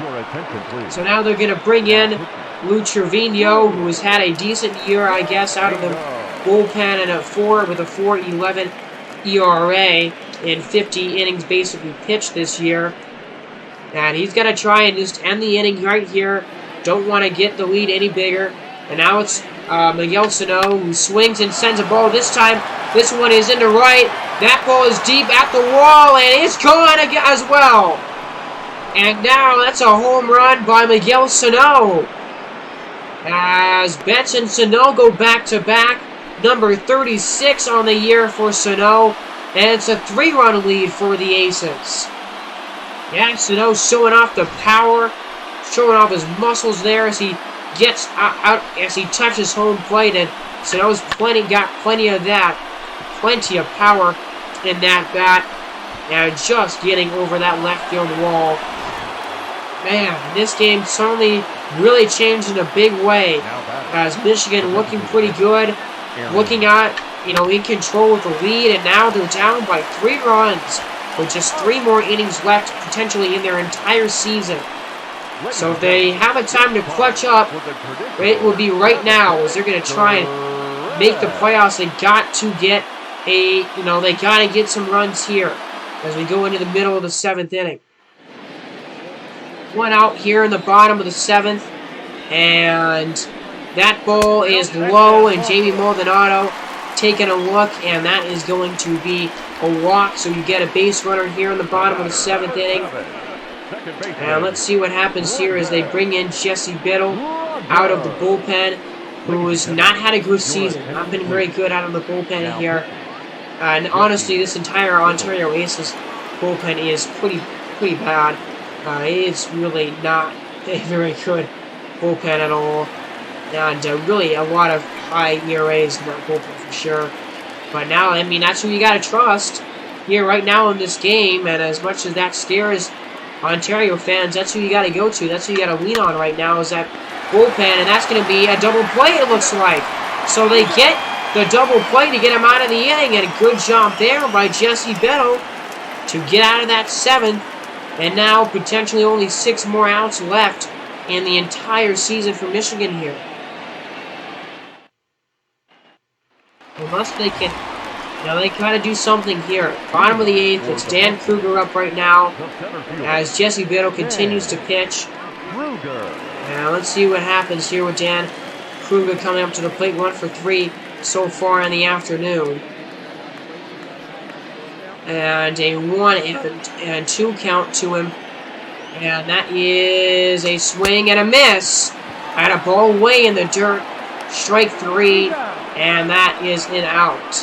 Your attention, please. So now they're going to bring in Lou Trevino, who has had a decent year, I guess, out of the bullpen, and with a 4.11 ERA. In 50 innings basically pitched this year. And he's going to try and just end the inning right here. Don't want to get the lead any bigger. And now it's Miguel Sano who swings and sends a ball this time. This one is into right. That ball is deep at the wall, and it's gone again as well. And now that's a home run by Miguel Sano. As Betts and Sano go back-to-back. Number 36 on the year for Sano. And it's a 3-run lead for the Aces. Yeah, Sano showing off the power. Showing off his muscles there as he gets out as he touches home plate. And Sano's got plenty of that. Plenty of power in that bat. And just getting over that left field wall. Man, this game suddenly really changed in a big way. As Michigan looking pretty good. Looking at, in control with the lead. And now they're down by 3 runs. With just 3 more innings left, potentially in their entire season. So if they have a time to clutch up, it will be right now. As they're going to try and make the playoffs. They got to get they got to get some runs here. As we go into the middle of the 7th inning. 1 out here in the bottom of the 7th. And that ball is low. And Jamie Maldonado taking a look. And that is going to be a walk. So you get a base runner here in the bottom of the 7th inning. And let's see what happens here as they bring in Jesse Biddle out of the bullpen. Who has not had a good season. Not been very good out of the bullpen here. And honestly, this entire Ontario Aces bullpen is pretty bad. It's really not a very good bullpen at all. And really a lot of high ERAs in that bullpen for sure. But now, I mean, that's who you got to trust here right now in this game. And as much as that scares Ontario fans, that's who you got to go to. That's who you got to lean on right now is that bullpen. And that's going to be a double play, it looks like. So they get the double play to get him out of the inning. And a good job there by Jesse Biddle to get out of that 7th. And now potentially only 6 more outs left in the entire season for Michigan here. Unless they can, they gotta do something here. Bottom of the 8th, it's Dan Kruger up right now as Jesse Biddle continues to pitch. Now let's see what happens here with Dan Kruger coming up to the plate. 1 for 3 so far in the afternoon. And a 1 and 2 count to him. And that is a swing and a miss. And a ball way in the dirt. Strike 3. And that is an out.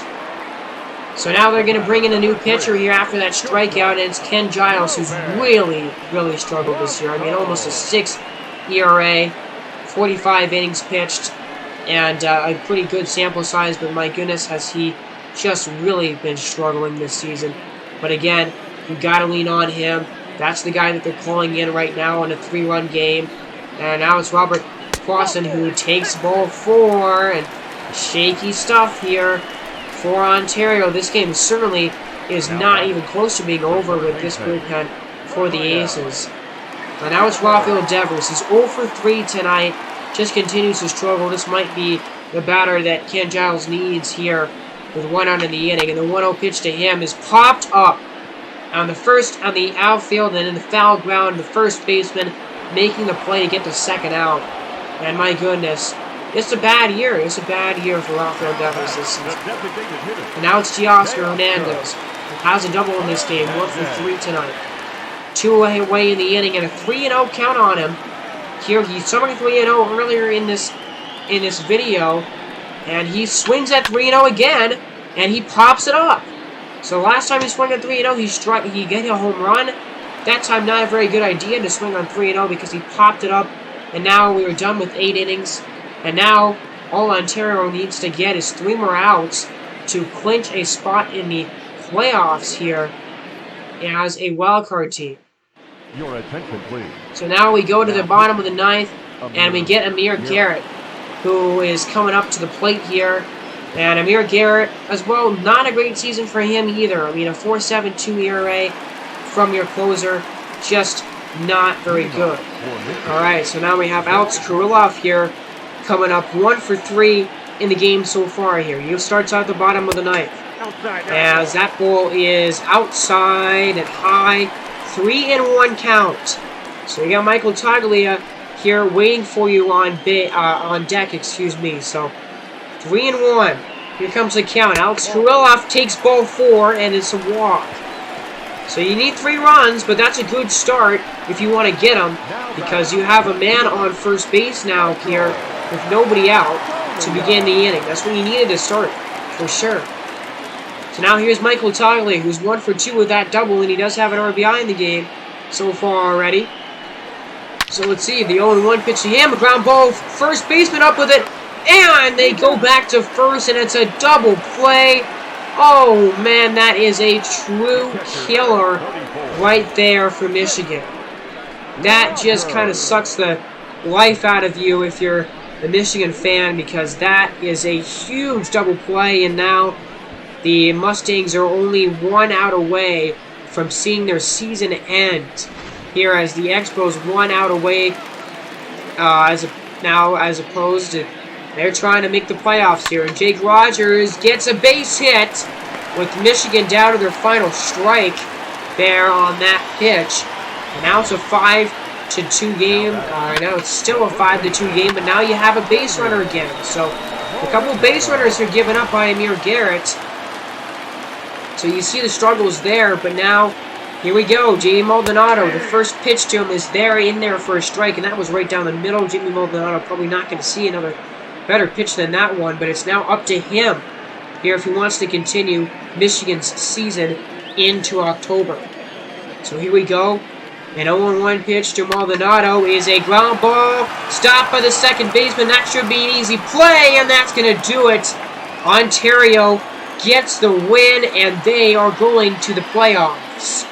So now they're going to bring in a new pitcher here after that strikeout. And it's Ken Giles, who's really struggled this year. I mean, almost a 6 ERA. 45 innings pitched. And a pretty good sample size. But my goodness, has he just really been struggling this season. But again, you got to lean on him. That's the guy that they're calling in right now in a 3-run game. And now it's Robert Clausen who takes ball 4. And shaky stuff here for Ontario. This game certainly is not even close to being over with this bullpen for the Aces. And now it's Rafael Devers. He's 0 for 3 tonight. Just continues to struggle. This might be the batter that Ken Giles needs here. With 1 out in the inning, and the 1-0 pitch to him is popped up on the outfield and in the foul ground. The first baseman making the play to get the 2nd out. And my goodness, it's a bad year. It's a bad year for Rafael Devers this season. And now it's Teoscar Hernandez, who has a double in this game, 1 for 3 tonight. 2 away in the inning and a 3-0 count on him. Here he summoned 3-0 earlier in this video. And he swings at 3-0 again, and he pops it up. So last time he swung at 3-0, he get a home run. That time, not a very good idea to swing on 3-0 because he popped it up. And now we are done with 8 innings. And now all Ontario needs to get is 3 more outs to clinch a spot in the playoffs here as a wildcard team. Your attention, please. So now we go to the bottom of the 9th, and we get Amir Garrett, who is coming up to the plate here. And Amir Garrett, as well, not a great season for him either. I mean, a 4.72 ERA from your closer, just not very good. Alright, so now we have Alex Kirilloff here, coming up 1 for 3 in the game so far here. He starts out the bottom of the 9th. As that ball is outside and high, 3-1 count. So you got Michael Taglia here waiting for you on deck, excuse me. So 3-1. Here comes the count. Alex Kirilloff takes ball 4, and it's a walk. So you need 3 runs, but that's a good start if you want to get them, because you have a man on first base now here with nobody out to begin the inning. That's what you needed to start, for sure. So now here's Michael Togley, who's 1 for 2 with that double, and he does have an RBI in the game so far already. So let's see, the 0-1 pitch to him, a ground ball, first baseman up with it, and they go back to first, and it's a double play. Oh, man, that is a true killer right there for Michigan. That just kind of sucks the life out of you if you're a Michigan fan, because that is a huge double play, and now the Mustangs are only 1 out away from seeing their season end here, as the Expos 1 out away as opposed to they're trying to make the playoffs here. And Jake Rogers gets a base hit with Michigan down to their final strike there on that pitch. And now it's a 5-2 game. Now it's still a 5-2 game, but now you have a base runner again. So a couple of base runners are given up by Amir Garrett. So you see the struggles there, but now here we go. Jamie Maldonado, the first pitch to him is there in there for a strike, and that was right down the middle. Jamie Maldonado probably not going to see another better pitch than that one, but it's now up to him here if he wants to continue Michigan's season into October. So here we go. An 0-1 pitch to Maldonado is a ground ball. Stopped by the second baseman. That should be an easy play, and that's going to do it. Ontario gets the win, and they are going to the playoffs.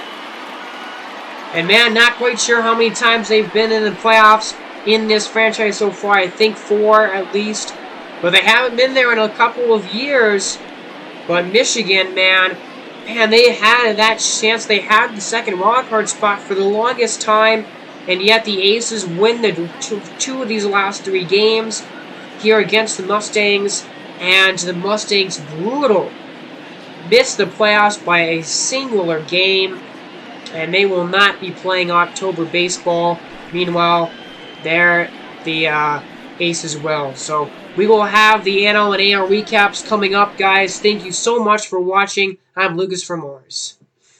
And man, not quite sure how many times they've been in the playoffs in this franchise so far. I think 4 at least. But they haven't been there in a couple of years. But Michigan, man, they had that chance. They had the second wildcard spot for the longest time. And yet the Aces win the two of these last 3 games here against the Mustangs. And the Mustangs, brutal, missed the playoffs by a singular game. And they will not be playing October baseball. Meanwhile, they're the Aces will. So we will have the NL and AL recaps coming up, guys. Thank you so much for watching. I'm Lucas from Mars.